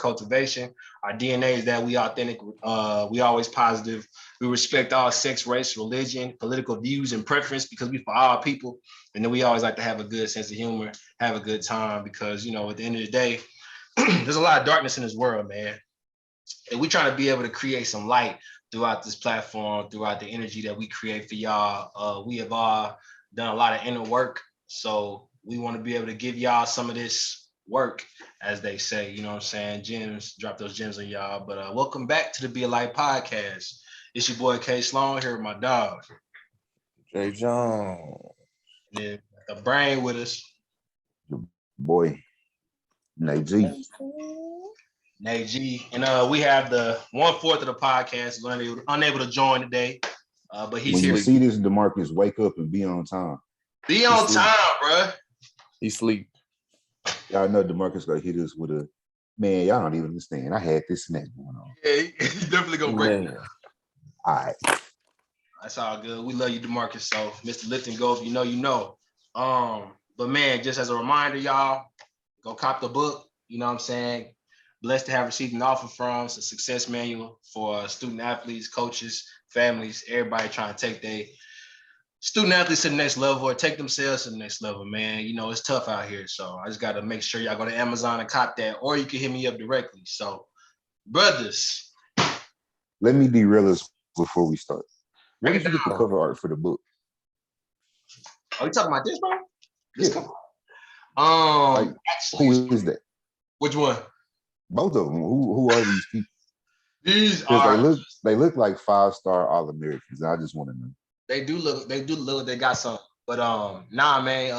cultivation. Our DNA is that we authentic, we always positive. We respect all sex, race, religion, political views, and preference because we for all people. And then we always like to have a good sense of humor, have a good time because, you know, at the end of the day, there's a lot of darkness in this world, man. And we're trying to be able to create some light throughout this platform, throughout the energy that we create for y'all. We have all done a lot of inner work. So we want to be able to give y'all some of this work, as they say, you know what I'm saying? Gems, drop those gems on y'all. But welcome back to the Be a Light podcast. It's your boy K.Sloan here with my dog. J.Jones. Yeah, the brain with us. Your boy, Nate G. Nate G. And we have the 1/4 of the podcast unable to join today. But he's when here. You see this, DeMarcus, wake up and be on time. Be on time, bro. He sleep. Y'all know DeMarcus gonna hit us with a, man, y'all don't even understand. I had this and that going on. Yeah, he's definitely gonna break it. All right. That's all good. We love you, DeMarcus. So, MrliftN'Go, if you know, you know. But man, just as a reminder, y'all, go cop the book. You know what I'm saying? Blessed to have received an offer from. It's a success manual for student athletes, coaches, families, everybody trying to take their student athletes to the next level or take themselves to the next level, man. You know, it's tough out here. So I just got to make sure y'all go to Amazon and cop that, or you can hit me up directly. So, brothers. Let me derail us before we start. Where did you get the cover art for the book? Are you talking about this, bro? This yeah. Like, actually, who is that? Which one? Both of them. Who are these people? These are they look like 5-star All-Americans. I just want to know. They do look. They got some. But nah, man.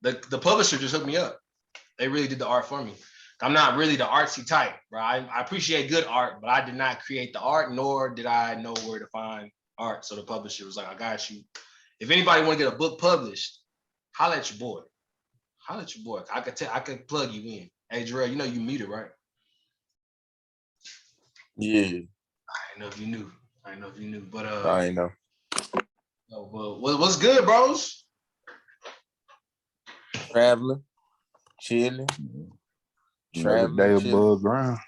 The publisher just hooked me up. They really did the art for me. I'm not really the artsy type, bro. I appreciate good art, but I did not create the art, nor did I know where to find art. So the publisher was like, I got you. If anybody want to get a book published, holla at your boy. Holla at your boy. I could plug you in. Hey, Jarrell, you know you muted, right? Yeah. I didn't know if you knew. But I ain't know. What's good, bros? Traveling, chilling. Another day above ground.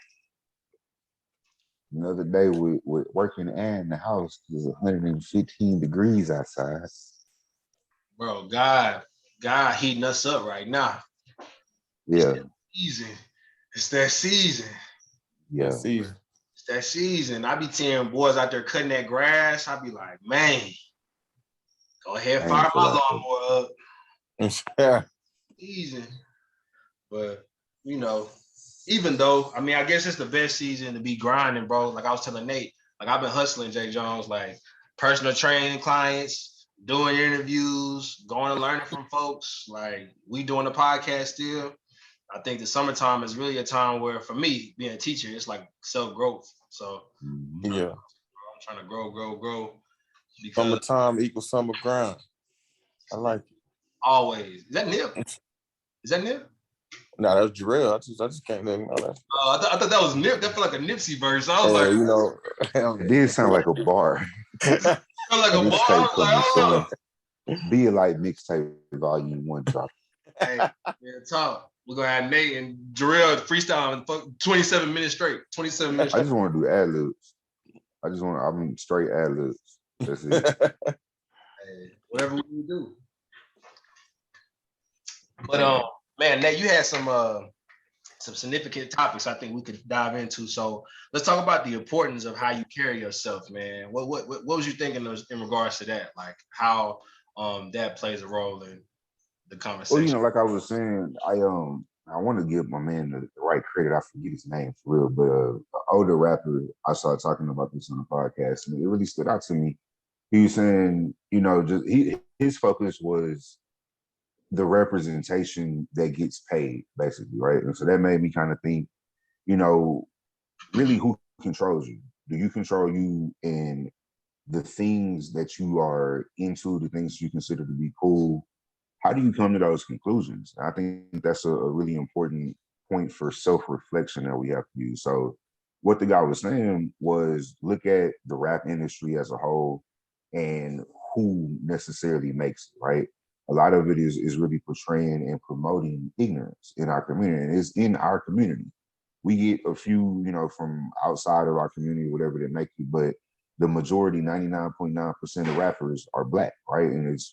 Another day with working and the house is 115 degrees outside. Bro, God heating us up right now. Yeah. It's that season. Yeah. It's that season. I be seeing boys out there cutting that grass. I be like, man, go ahead, fire my lawnmower up. Season. But, you know, even though, I mean, I guess it's the best season to be grinding, bro. Like I was telling Nate, like I've been hustling J.Jones, like personal training clients, doing interviews, going and learning from folks. Like we doing the podcast still. I think the summertime is really a time where, for me, being a teacher, it's like self-growth. So yeah, I'm trying to grow. Summertime equals summer grind. I like it. Always. Is that Nip? No, that's Jarrell. I just can't let him know that. I thought that was Nip. That felt like a Nipsey verse. I was like, you know, it did sound like a bar. Like a bar. Be a Light mixtape volume 1 drop. Hey, talk. We're gonna have Nate and Jarrell freestyle 27 minutes straight. 27 minutes. I just want to do ad libs. I'm straight ad libs. That's it. Hey, whatever we do. But man, Nate, you had some significant topics I think we could dive into. So let's talk about the importance of how you carry yourself, man. What was you thinking in regards to that? Like how that plays a role in the conversation. Well, you know, like I was saying, I want to give my man the right credit. I forget his name for real, but an older rapper, I started talking about this on the podcast, and it really stood out to me. He was saying, you know, just his focus was the representation that gets paid, basically, right? And so that made me kind of think, you know, really who controls you? Do you control you in the things that you are into, the things you consider to be cool? How do you come to those conclusions? I think that's a really important point for self-reflection that we have to use. So what the guy was saying was look at the rap industry as a whole and who necessarily makes it, right? A lot of it is really portraying and promoting ignorance in our community. And it's in our community. We get a few, from outside of our community, whatever they make you, but the majority, 99.9% of rappers are Black, right? And it's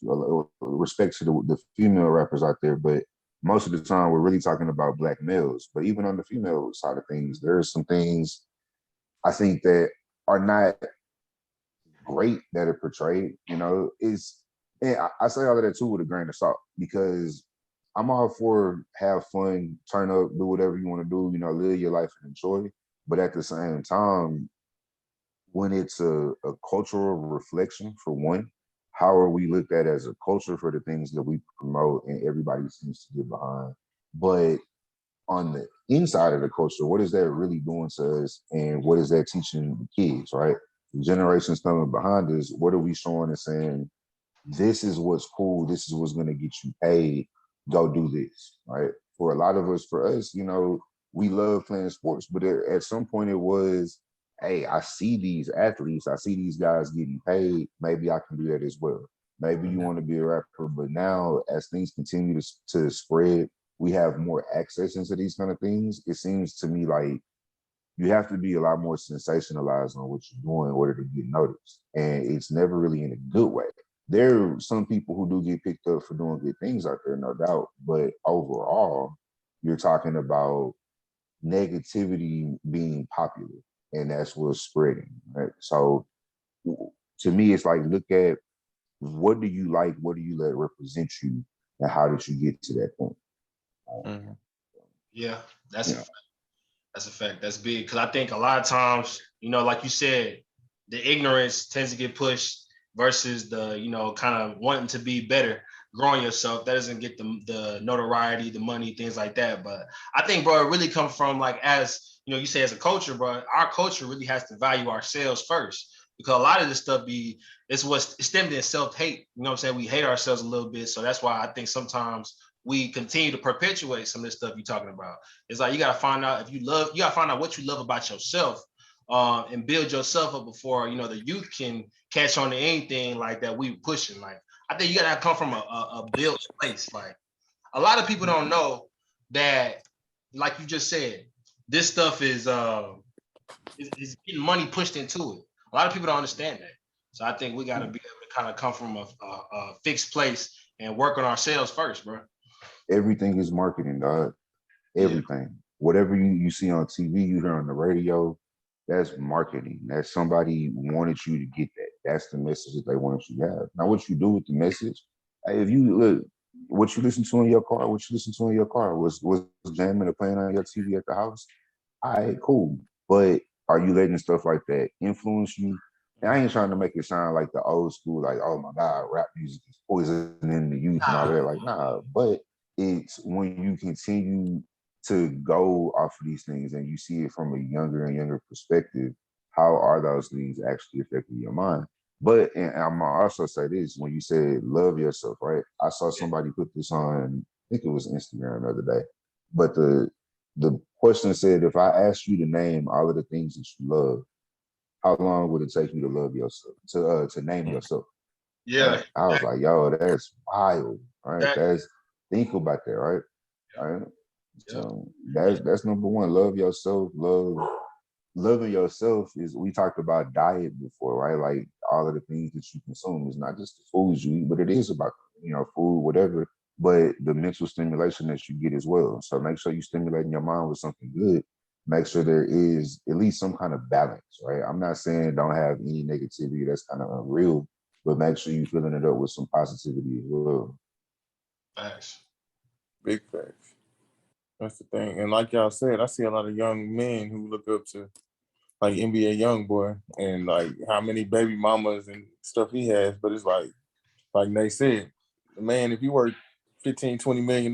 respect to the female rappers out there, but most of the time we're really talking about Black males. But even on the female side of things, there are some things I think that are not great that are portrayed. And I say all of that too with a grain of salt, because I'm all for have fun, turn up, do whatever you want to do, live your life and enjoy. But at the same time, when it's a cultural reflection, for one, how are we looked at as a culture for the things that we promote and everybody seems to get behind? But on the inside of the culture, what is that really doing to us, and what is that teaching the kids, right? The generations coming behind us, what are we showing and saying, this is what's cool, this is what's going to get you paid, go do this, right? For a lot of us, for us, we love playing sports, but at some point it was, hey, I see these athletes, I see these guys getting paid, maybe I can do that as well. Maybe you want to be a rapper, but now as things continue to spread, we have more access into these kind of things. It seems to me like you have to be a lot more sensationalized on what you're doing in order to get noticed. And it's never really in a good way. There are some people who do get picked up for doing good things out there, no doubt. But overall, you're talking about negativity being popular, and that's what's spreading, right? So to me, it's like, look at what do you like, what do you let represent you, and how did you get to that point? Yeah, that's a fact. That's a fact. That's big, because I think a lot of times, like you said, the ignorance tends to get pushed versus the, kind of wanting to be better, growing yourself. That doesn't get the notoriety, the money, things like that. But I think, bro, it really comes from, like, as you say, as a culture, bro, our culture really has to value ourselves first, because a lot of this stuff it's stemmed in self-hate. You know what I'm saying? We hate ourselves a little bit. So that's why I think sometimes we continue to perpetuate some of this stuff you're talking about. It's like, you got to find out you got to find out what you love about yourself, and build yourself up before, the youth can catch on to anything like that we pushing. Like, I think you got to come from a built place. Like, a lot of people don't know that, like you just said, this stuff is getting money pushed into it. A lot of people don't understand that. So I think we got to be able to kind of come from a fixed place and work on ourselves first, bro. Everything is marketing, dog. Everything. Yeah. Whatever you see on TV, you hear on the radio, that's marketing. That's somebody wanted you to get that. That's the message that they wanted you to have. Now, what you do with the message, if you look, what you listen to in your car, was jamming or playing on your TV at the house. All right, cool. But are you letting stuff like that influence you? And I ain't trying to make it sound like the old school, like, oh my God, rap music is poisoning the youth and all that. Like, nah, but it's when you continue to go off of these things and you see it from a younger and younger perspective, how are those things actually affecting your mind? But, and I'm gonna also say this, when you said love yourself, right? I saw somebody put this on, I think it was Instagram the other day, but the question said, if I asked you to name all of the things that you love, how long would it take you to love yourself, to name yourself? Yeah. And I was like, yo, that's wild, right? Exactly. Think about that, right? Yeah. Right. So that's number one. Love yourself. Loving yourself is, we talked about diet before, right? Like, all of the things that you consume is not just the foods you eat, but it is about, food, whatever, but the mental stimulation that you get as well. So make sure you're stimulating your mind with something good. Make sure there is at least some kind of balance, right? I'm not saying don't have any negativity, that's kind of unreal, but make sure you're filling it up with some positivity as well. Facts. Big facts. That's the thing. And like y'all said, I see a lot of young men who look up to, like, NBA Youngboy, and like how many baby mamas and stuff he has. But it's like Nate said, the man, if he worked $15-20 million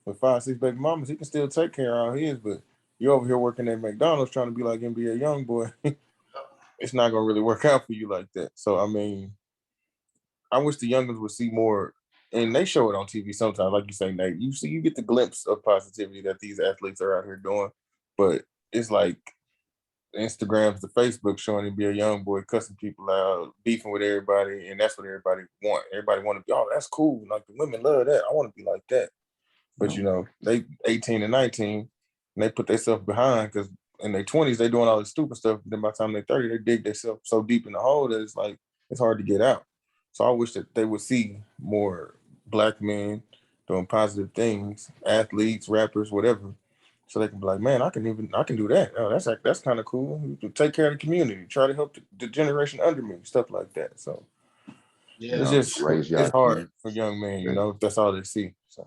with 5-6 baby mamas, he can still take care of all his. But you're over here working at McDonald's trying to be like NBA Youngboy. It's not gonna really work out for you like that. So I mean, I wish the youngins would see more, and they show it on TV sometimes. Like you say, Nate, you get the glimpse of positivity that these athletes are out here doing, but it's like Instagrams, the Facebook showing him be a young boy, cussing people out, beefing with everybody, and that's what everybody want. Everybody want to be, oh, that's cool. Like, the women love that. I want to be like that. But they 18 and 19, and they put themselves behind because in their 20s they doing all this stupid stuff. Then by the time they're 30, they dig themselves so deep in the hole that it's like it's hard to get out. So I wish that they would see more Black men doing positive things, athletes, rappers, whatever, so they can be like, man, I can do that. Oh, that's kind of cool. You can take care of the community, try to help the generation under me, stuff like that. So Yeah. it's just raise y'all it's hard kids. for young men, you know, if that's all they see. So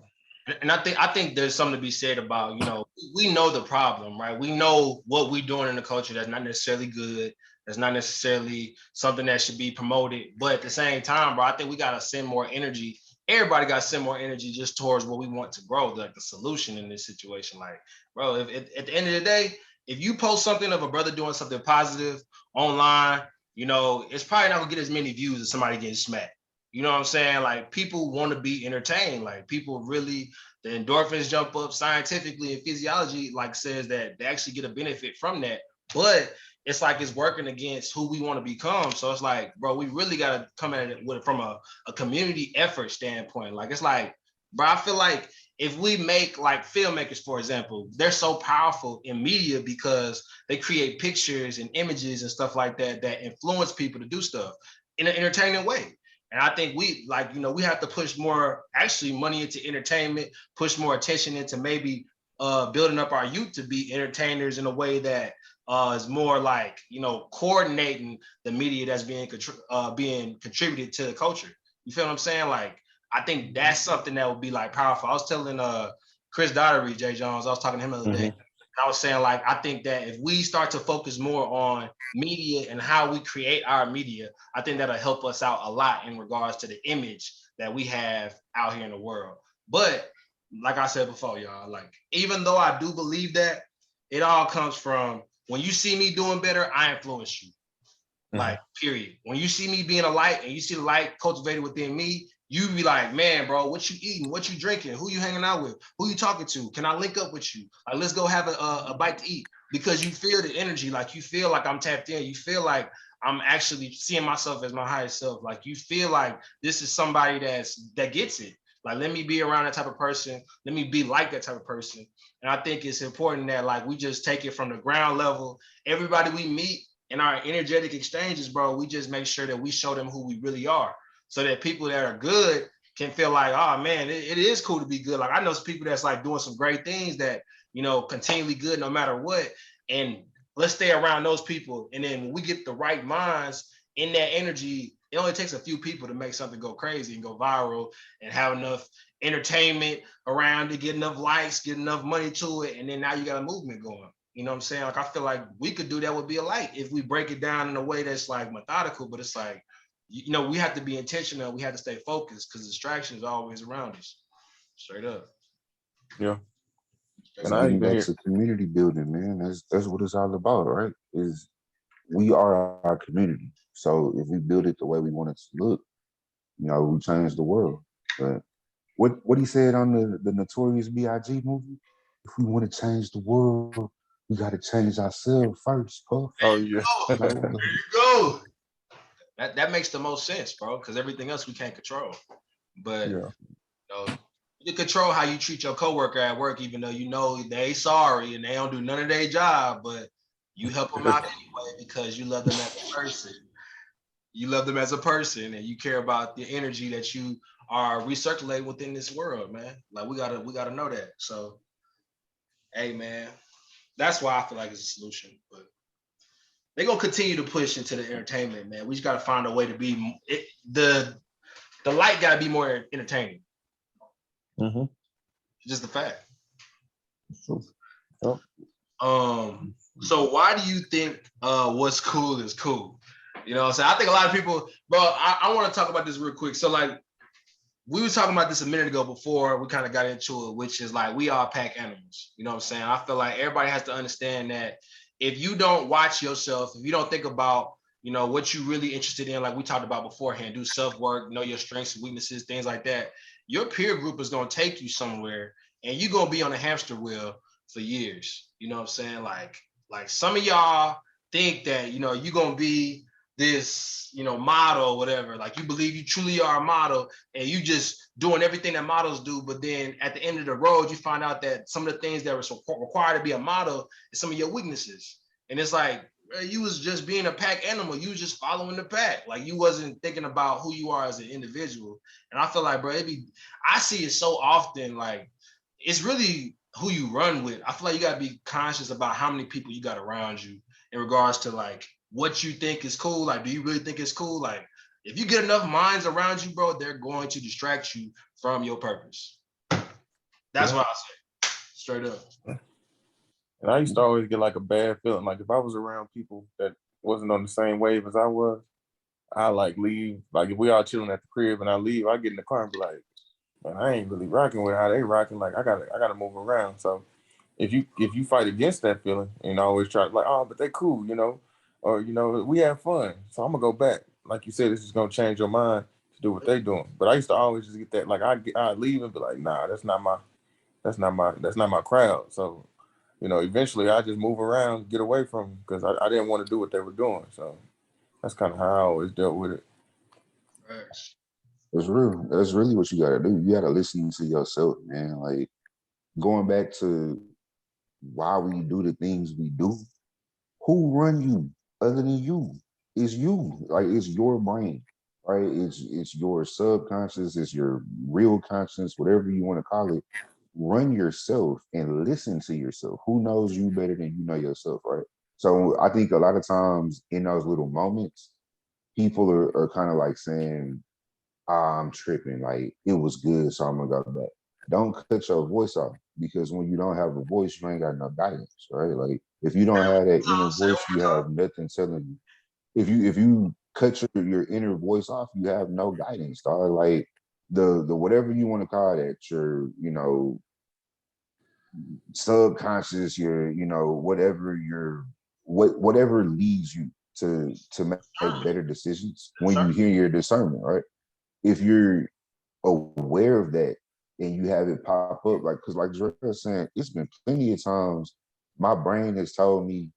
And I think there's something to be said about, you know, we know the problem, right? We know what we're doing in the culture that's not necessarily good, that's not necessarily something that should be promoted. But at the same time, bro, I think we gotta send more energy. Everybody got to send more energy just towards what we want to grow, like the solution in this situation. Like, bro, if at the end of the day, if you post something of a brother doing something positive online, you know, it's probably not gonna get as many views as somebody getting smacked. You know what I'm saying? Like, people want to be entertained. Like, people really, the endorphins jump up scientifically, and physiology like says that they actually get a benefit from that. But it's like it's working against who we want to become. So it's like, bro, we really got to come at it with from a community effort standpoint. Like, it's like, bro, I feel like if we make, like, filmmakers, for example, they're so powerful in media because they create pictures and images and stuff like that that influence people to do stuff in an entertaining way. And I think we, like, you know, we have to push more actually money into entertainment, push more attention into maybe building up our youth to be entertainers in a way that is more like, you know, coordinating the media that's being contributed to the culture. You feel what I'm saying? Like, I think that's something that would be like powerful. I was telling Chris Daughtery, J.Jones, I was talking to him the other day. I was saying, like, I think that if we start to focus more on media and how we create our media, I think that'll help us out a lot in regards to the image that we have out here in the world. But like I said before, y'all, like, even though I do believe that, it all comes from when you see me doing better, I influence you. Like, period. When you see me being a light and you see the light cultivated within me, you be like, man, bro, what you eating? What you drinking? Who you hanging out with? Who you talking to? Can I link up with you? Like, let's go have a bite to eat. Because you feel the energy, like, you feel like I'm tapped in. You feel like I'm actually seeing myself as my highest self. Like, you feel like this is somebody that gets it. Like, let me be around that type of person. Let me be like that type of person. And I think it's important that, like, we just take it from the ground level. Everybody we meet in our energetic exchanges, bro, we just make sure that we show them who we really are, so that people that are good can feel like, oh man, it is cool to be good. Like, I know some people that's like doing some great things that, you know, continually good no matter what. And let's stay around those people. And then when we get the right minds in that energy, it only takes a few people to make something go crazy and go viral and have enough entertainment around to get enough likes, get enough money to it. And then now you got a movement going. You know what I'm saying? Like, I feel like we could do that with Be a Light if we break it down in a way that's like methodical, but it's like, you know, we have to be intentional. We have to stay focused because distractions are always around us. Straight up. Yeah. And getting back to community building, man, that's what it's all about, right? Is we are our community. So if we build it the way we want it to look, you know, we change the world. But what he said on the Notorious B.I.G. movie, if we want to change the world, we got to change ourselves first, Puff. Oh yeah. There you go. That makes the most sense, bro, because everything else we can't control. But yeah, you know, you can control how you treat your coworker at work, even though you know they sorry and they don't do none of their job, but you help them out anyway because you love them as a person. You love them as a person, and you care about the energy that you are recirculating within this world, man. Like, we gotta know that. So, hey, man, that's why I feel like it's a solution. But they're gonna continue to push into the entertainment, man. We just gotta find a way to be the light gotta be more entertaining. Just the fact. Oh. So why do you think what's cool is cool? You know what I'm saying? I think a lot of people, bro, I want to talk about this real quick. So, like, we were talking about this a minute ago before we kind of got into it, which is like, we are pack animals. You know what I'm saying? I feel like everybody has to understand that if you don't watch yourself, if you don't think about, you know, what you really interested in, like we talked about beforehand, do self-work, know your strengths and weaknesses, things like that, your peer group is going to take you somewhere and you're going to be on a hamster wheel for years. You know what I'm saying? Like some of y'all think that, you know, you're going to be this, model or whatever. Like you believe you truly are a model and you just doing everything that models do. But then at the end of the road, you find out that some of the things that were required to be a model is some of your weaknesses. And it's like, you was just being a pack animal. You was just following the pack. Like you wasn't thinking about who you are as an individual. And I feel like, bro, I see it so often. Like it's really who you run with. I feel like you got to be conscious about how many people you got around you in regards to like what you think is cool. Like, do you really think it's cool? Like, if you get enough minds around you, bro, they're going to distract you from your purpose. That's what I say, straight up. And I used to always get like a bad feeling. Like if I was around people that wasn't on the same wave as I was, I like leave. Like if we all chilling at the crib and I leave, I get in the car and be like, man, I ain't really rocking with how they rocking. Like I gotta move around. So if you fight against that feeling and always try to like, oh, but they cool, or we have fun. So I'm gonna go back. Like you said, this is gonna change your mind to do what they doing. But I used to always just get that. Like I leave and be like, nah, that's not my crowd. So eventually I just move around, get away from them because I didn't want to do what they were doing. So that's kind of how I always dealt with it. That's real. That's really what you gotta do. You gotta listen to yourself, man. Like going back to why we do the things we do. Who run you other than you? It's you. Like it's your brain, right? It's your subconscious. It's your real conscience, whatever you want to call it. Run yourself and listen to yourself. Who knows you better than you know yourself, right? So I think a lot of times in those little moments, people are kind of like saying, I'm tripping. Like it was good, so I'm gonna go back. Don't cut your voice off because when you don't have a voice, you ain't got no guidance, right? Like if you don't have that inner voice, you have nothing telling you. If you cut your inner voice off, you have no guidance, dog. Like the whatever you want to call that, your subconscious, whatever leads you to make better decisions when you hear your discernment, right? If you're aware of that and you have it pop up, like because like Dre was saying, it's been plenty of times my brain has told me,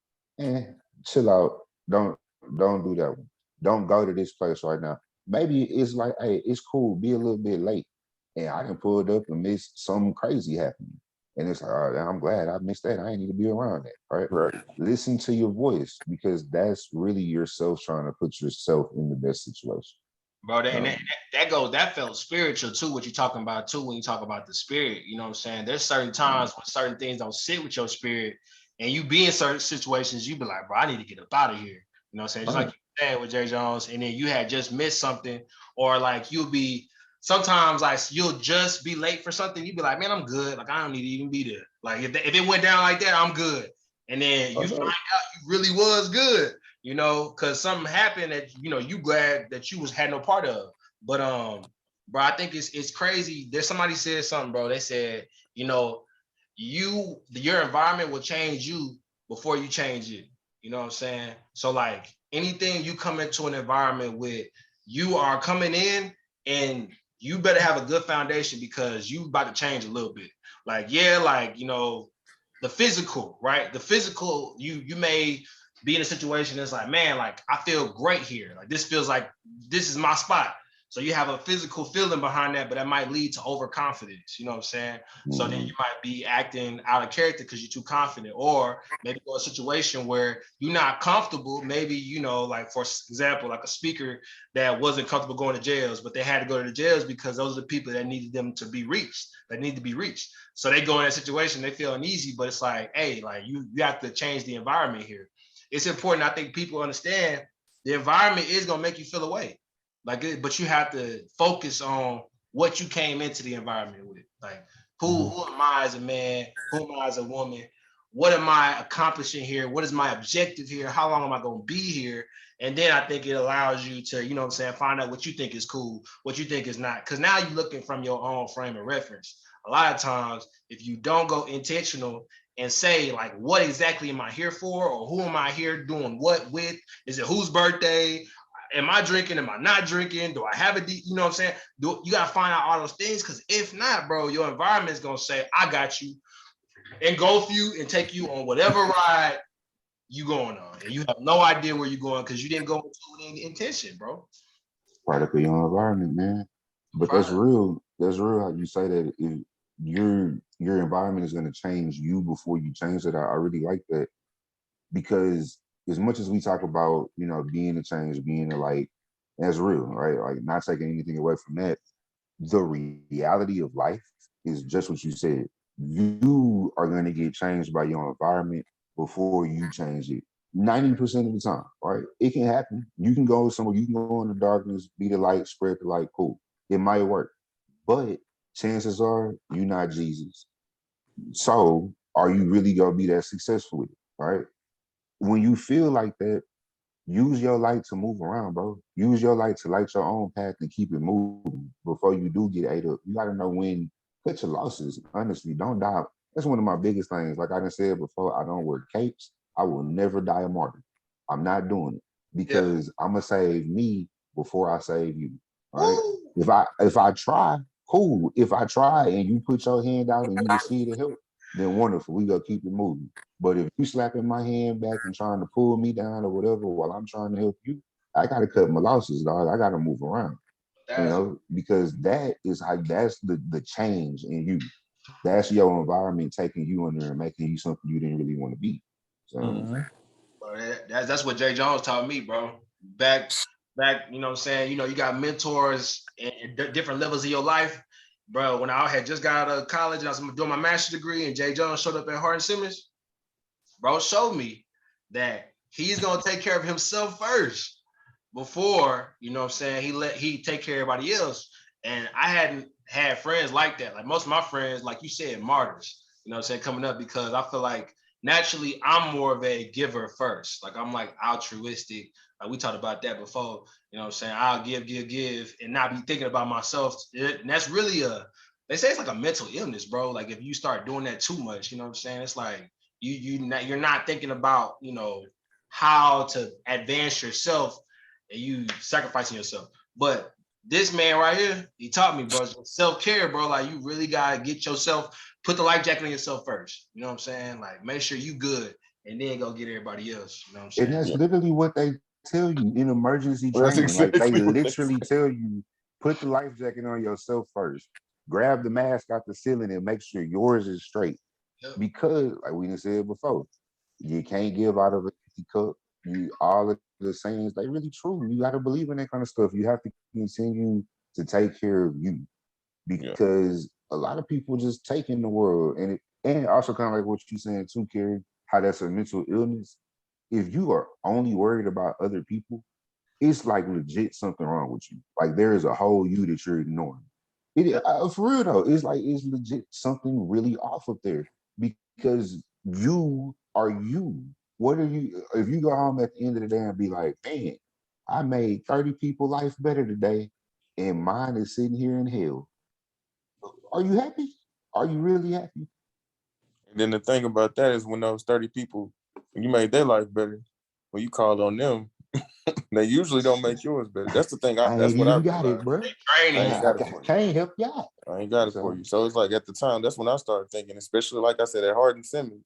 chill out, don't do that one. Don't go to this place right now. Maybe it's like, hey, it's cool, be a little bit late. And I can pull it up and miss something crazy happening. And it's like, all right, I'm glad I missed that. I ain't need to be around that. Right. Listen to your voice because that's really yourself trying to put yourself in the best situation. Bro, that felt spiritual too, what you're talking about too, when you talk about the spirit, you know what I'm saying? There's certain times when certain things don't sit with your spirit and you be in certain situations, you be like, bro, I need to get up out of here. You know what I'm saying? Just like you said with J.Jones, and then you had just missed something, or like sometimes like you'll just be late for something, you be like, man, I'm good. Like I don't need to even be there. Like if it went down like that, I'm good. And then you find out you really was good. Because something happened that you glad that you had no part of. But bro, I think it's crazy. There's somebody said something, bro. They said, your environment will change you before you change it. You know what I'm saying? So like anything you come into an environment with, you are coming in and you better have a good foundation because you about to change a little bit. Like, the physical, right? The physical, you may be in a situation that's like, man, like I feel great here. Like this feels like this is my spot. So you have a physical feeling behind that, but that might lead to overconfidence. You know what I'm saying? Mm-hmm. So then you might be acting out of character because you're too confident, or maybe go a situation where you're not comfortable. Maybe, like for example, like a speaker that wasn't comfortable going to jails, but they had to go to the jails because those are the people that needed them to be reached, that need to be reached. So they go in that situation, they feel uneasy, but it's like, hey, like you have to change the environment here. It's important. I think people understand the environment is going to make you feel away. But you have to focus on what you came into the environment with. Like, who am I as a man? Who am I as a woman? What am I accomplishing here? What is my objective here? How long am I going to be here? And then I think it allows you to, find out what you think is cool, what you think is not. Because now you're looking from your own frame of reference. A lot of times, if you don't go intentional and say, like, what exactly am I here for? Or who am I here doing what with? Is it whose birthday? Am I drinking? Am I not drinking? Do I have you know what I'm saying? You got to find out all those things, because if not, bro, your environment is going to say, I got you, engulf you and take you on whatever ride you going on, and you have no idea where you're going because you didn't go into it with any intention, bro. Product of your environment, man. But that's Product. real. That's real how you say that if your environment is gonna change you before you change it. I really like that because as much as we talk about, being a change, being a light, that's real, right? Like not taking anything away from that. The reality of life is just what you said. You are going to get changed by your environment before you change it. 90% of the time, right? It can happen. You can go somewhere, you can go in the darkness, be the light, spread the light, cool. It might work. But chances are you're not Jesus. So are you really going to be that successful with it, right? When you feel like that, use your light to move around, bro. Use your light to light your own path and keep it moving before you do get ate up. You got to know when, cut your losses. Honestly, don't die. That's one of my biggest things. Like I done said before, I don't wear capes. I will never die a martyr. I'm not doing it Yeah. because I'm gonna save me before I save you. Right? Woo. If I try, cool. If I try and you put your hand out and you receive the help, then wonderful. We gonna keep it moving. But if you slapping my hand back and trying to pull me down or whatever while I'm trying to help you, I gotta cut my losses, dog. I gotta move around, That's because that's the change in you. That's your environment taking you in there and making you something you didn't really want to be. So Mm-hmm. bro, that's what J.Jones taught me, bro. Back, you know what I'm saying? You got mentors in different levels of your life. Bro, when I had just got out of college and I was doing my master's degree and J.Jones showed up at Hardin Simmons, bro showed me that he's gonna take care of himself first before, you know what I'm saying, he take care of everybody else. And I hadn't had friends like that. Like most of my friends, like you said, martyrs, you know what I'm saying, coming up because I feel like naturally I'm more of a giver first. Like I'm like altruistic. Like we talked about that before, you know what I'm saying? I'll give, and not be thinking about myself. And that's really they say it's like a mental illness, bro. Like if you start doing that too much, you know what I'm saying? It's like you're not thinking about, how to advance yourself and you sacrificing yourself. But this man right here, he taught me, bro, self-care, bro. Like you really gotta get yourself, put the life jacket on yourself first. You know what I'm saying? Like make sure you good and then go get everybody else. You know what I'm and saying? that's Yeah. literally what they tell you in emergency Well, that's training. Like they exactly what they literally say. tell you, put the life jacket on yourself first. Grab the mask out the ceiling and make sure yours is straight. Yep. Because, like we done said before, you can't give out of an empty cup. You all of the sayings, they really true. You got to believe in that kind of stuff. You have to continue to take care of you Yeah. because a lot of people just take in the world, and also kind of like what you saying too, Kerry, how that's a mental illness. If you are only worried about other people, it's like legit something wrong with you. Like there is a whole you that you're ignoring. Yep. For real though, it's like it's legit something really off up there because you are you. What are you? If you go home at the end of the day and be like, man, I made 30 people life better today, and mine is sitting here in hell. Are you happy? Are you really happy? And then the thing about that is when those 30 people, when you made their life better, when you call on them, they usually don't make yours better. That's the thing. I That's ain't what I even got it, realized. bro. I Training. ain't got it I for you. can't help you out. I ain't got it for So you. So it's like at the time, that's when I started thinking, especially like I said at Hardin Simmons,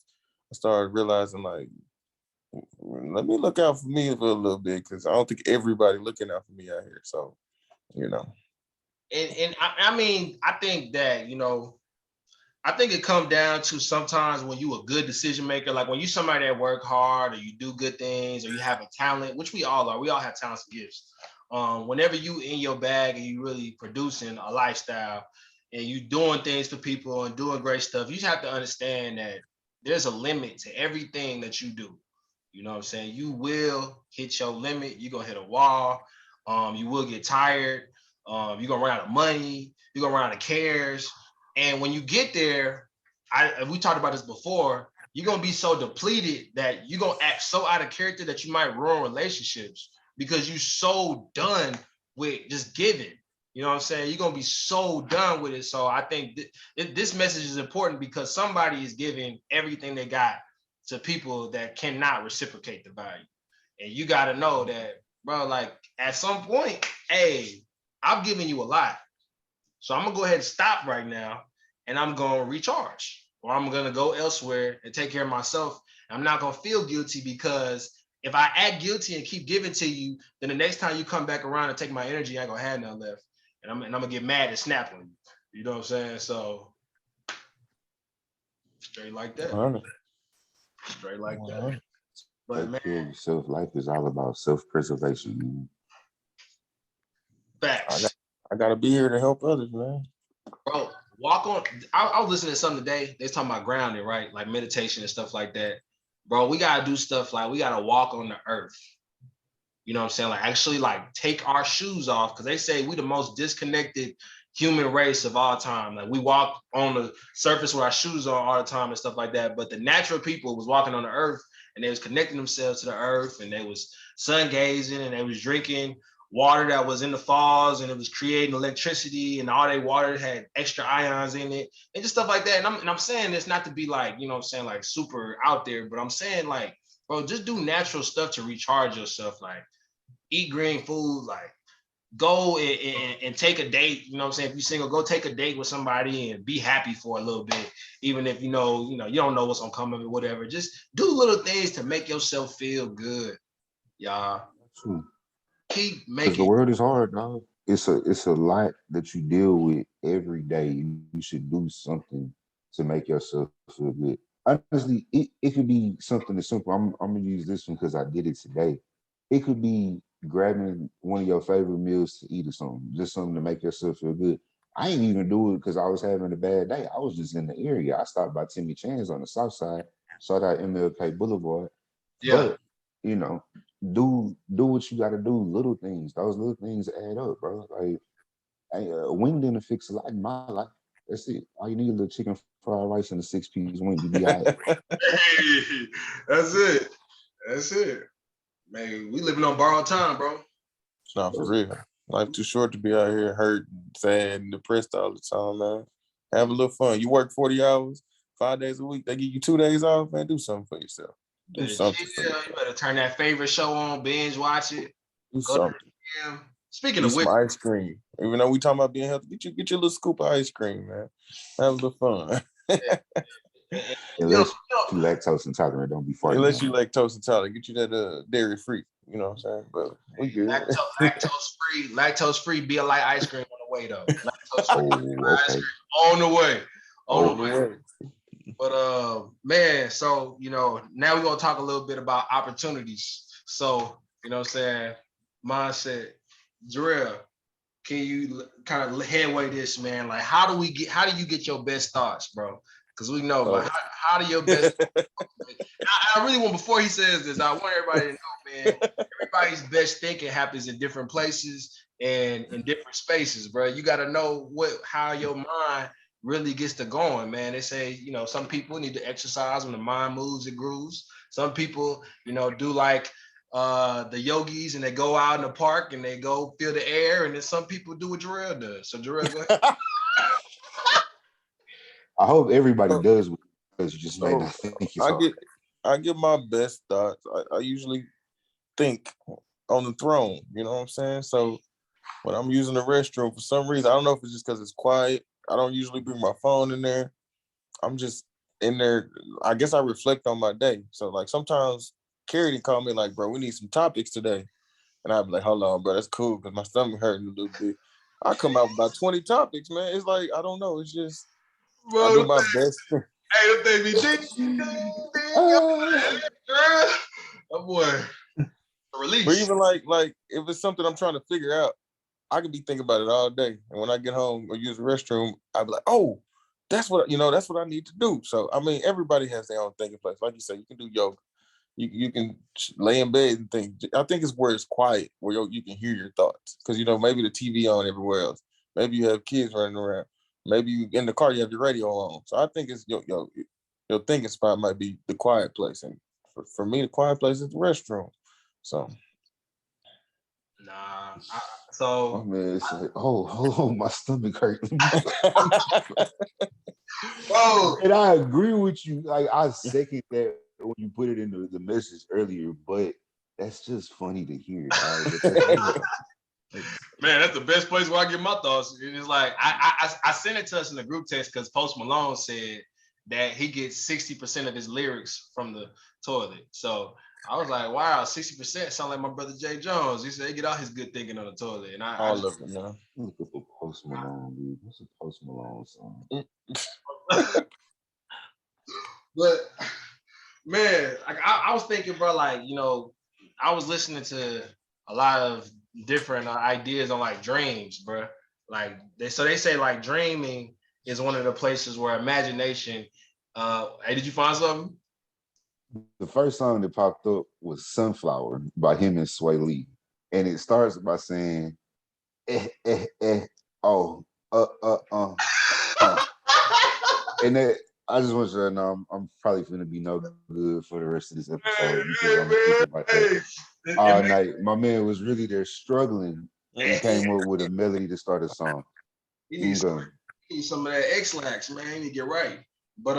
I started realizing like, let me look out for me for a little bit because I don't think everybody looking out for me out here. So, you know. And I mean, I think that, I think it comes down to sometimes when you a good decision maker, like when you somebody that work hard or you do good things or you have a talent, which we all are, we all have talents and gifts. Whenever you in your bag and you really producing a lifestyle and you doing things for people and doing great stuff, you just have to understand that there's a limit to everything that you do. You know what I'm saying? You will hit your limit. You're gonna hit a wall. You will get tired. You're gonna run out of money. You're gonna run out of cares. And when you get there, we talked about this before, you're gonna be so depleted that you're gonna act so out of character that you might ruin relationships because you're so done with just giving. You know what I'm saying? You're gonna be so done with it. So I think this message is important because somebody is giving everything they got to people that cannot reciprocate the value. And you gotta know that, bro, like at some point, hey, I'm giving you a lot. So I'm gonna go ahead and stop right now and I'm gonna recharge or I'm gonna go elsewhere and take care of myself. I'm not gonna feel guilty because if I act guilty and keep giving to you, then the next time you come back around and take my energy, I ain't gonna have none left. And I'm gonna get mad and snap on you. You know what I'm saying? So straight like that. 100. Straight like that. 100. But Take man, care of yourself. Life is all about self-preservation, man. facts. I gotta be here to help others, man. Bro, walk on. I was listening to something today. They was talking about grounding, right? Like meditation and stuff like that. Bro, we gotta do stuff like we gotta walk on the earth. You know what I'm saying? Like actually like take our shoes off because they say we the most disconnected human race of all time. Like we walk on the surface with our shoes on all the time and stuff like that. But the natural people was walking on the earth and they was connecting themselves to the earth and they was sun gazing and they was drinking water that was in the falls and it was creating electricity and all they water had extra ions in it and just stuff like that. And I'm saying this not to be like, you know what I'm saying, like super out there, but I'm saying like, bro, just do natural stuff to recharge yourself. Like eat green food, like go and take a date. You know what I'm saying? If you're single, go take a date with somebody and be happy for a little bit, even if you know you don't know what's gonna come of it, whatever. Just do little things to make yourself feel good, y'all. True. Keep Because the making. world is hard, dog. It's a lot that you deal with every day. You should do something to make yourself feel good. Honestly, it could be something as simple. I'm gonna use this one because I did it today. It could be grabbing one of your favorite meals to eat or something, just something to make yourself feel good. I ain't even do it because I was having a bad day. I was just in the area. I stopped by Timmy Chan's on the south side. Shout out MLK Boulevard. Yeah, But you know, do what you got to do. Little things, those little things add up, bro. Like a wing dinner fix a lot in my life. That's it. All you need is a little chicken fried rice and a 6-piece wing. You be all right. hey, that's it. That's it, man. We living on borrowed time, bro. It's not for real. Life too short to be out here hurt, sad, and depressed all the time, man. Have a little fun. You work 40 hours, 5 days a week. They give you 2 days off, man. Do something for yourself. Do something for yourself. You better turn that favorite show on, binge watch it. Do Go to something. the gym. Speaking Eat of which, some ice cream. Even though we talking about being healthy, get your little scoop of ice cream, man. Have a little fun. Unless you lactose intolerant, don't be farting. Unless you lactose intolerant, get you that dairy free. You know what I'm saying? But we good. lactose free be a light ice cream on the way though. Lactose free Oh, okay. on the way. On the way. way. But man, so now we're gonna talk a little bit about opportunities. So, you know what I'm saying? Mindset. Jarrell, can you kind of headway this, man? Like how do you get your best thoughts, bro? Because we know, but how do your best I really want, before he says this, I want everybody to know, man, everybody's best thinking happens in different places and in different spaces, bro. You got to know how your mind really gets to going, man. They say, some people need to exercise when the mind moves, it grooves. Some people, do like the yogis and they go out in the park and they go feel the air. And then some people do what Jarrell does. So Jarrell, go ahead. I hope everybody does because you just made that think it's hard. I get my best thoughts. I usually think on the throne, you know what I'm saying? So when I'm using the restroom, for some reason, I don't know if it's just because it's quiet. I don't usually bring my phone in there. I'm just in there. I guess I reflect on my day. So like sometimes Carrie call me like, bro, we need some topics today. And I'd be like, hold on, bro, that's cool because my stomach hurting a little bit. I come out with about 20 topics, man. It's like, I don't know. It's just, I do my best. Hey, the thing be ding. Oh boy, release. But even like if it's something I'm trying to figure out, I could be thinking about it all day. And when I get home or use the restroom, I'd be like, oh, that's what I need to do. So I mean, everybody has their own thinking place. Like you said, you can do yoga. You can lay in bed and think. I think it's where it's quiet, where you can hear your thoughts. Because maybe the TV on everywhere else. Maybe you have kids running around. Maybe you in the car you have your radio on. So I think it's your thinking spot might be the quiet place. And for me, the quiet place is the restroom. So Oh man, it's like, oh, my stomach hurt. Oh, and I agree with you. Like I second that when you put it in the message earlier, but that's just funny to hear. man, that's the best place where I get my thoughts. It's like I sent it to us in the group text because Post Malone said that he gets 60% of his lyrics from the toilet. So I was like, wow, 60% sound like my brother J.Jones. He said he get all his good thinking on the toilet. And I All just of it, man. Look at the Post Malone, dude. What's a Post Malone song? but man, like I was thinking, bro, like, you know, I was listening to a lot of different ideas on like dreams, bro. Like they say like dreaming is one of the places where imagination. Hey, did you find something? The first song that popped up was Sunflower by him and Sway Lee. And it starts by saying, oh, uh. And that, I just want you to know I'm probably going to be no good for the rest of this episode because I'm thinking about that all night. My man was really there struggling and came up with a melody to start a song. He needs some of that X-Lax, man. He need to get right. But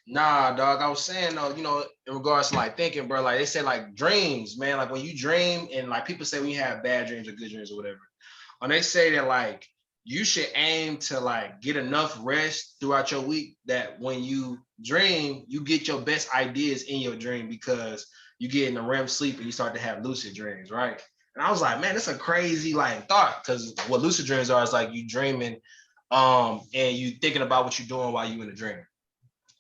nah, dog. I was saying though, you know, in regards to like thinking, bro, like they say like dreams, man. Like when you dream, and like people say when you have bad dreams or good dreams or whatever, and they say that like you should aim to like get enough rest throughout your week that when you dream, you get your best ideas in your dream because you get in the REM sleep and you start to have lucid dreams, right? And I was like, man, that's a crazy like thought because what lucid dreams are is like you dreaming and you thinking about what you're doing while you in a dream,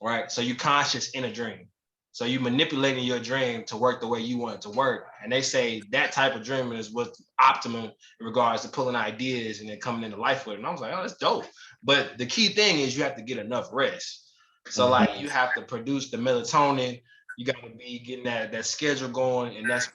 right? So you conscious in a dream. So you manipulating your dream to work the way you want it to work. And they say that type of dreaming is what's optimum in regards to pulling ideas and then coming into life with it. And I was like, oh, that's dope. But the key thing is you have to get enough rest. So like you have to produce the melatonin. You got to be getting that schedule going, and that's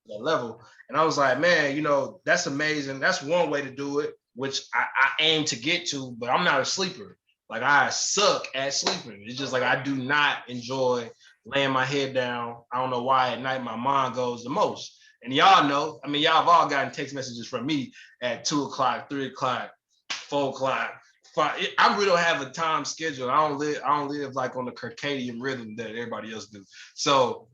that level. And I was like, man, you know, that's amazing. That's one way to do it, which I aim to get to, but I'm not a sleeper. Like I suck at sleeping. It's just like I do not enjoy laying my head down. I don't know why at night my mind goes the most. And y'all know, I mean, y'all have all gotten text messages from me at 2:00, 3:00, 4:00, 5. I really don't have a time schedule. I don't live like on the circadian rhythm that everybody else do. So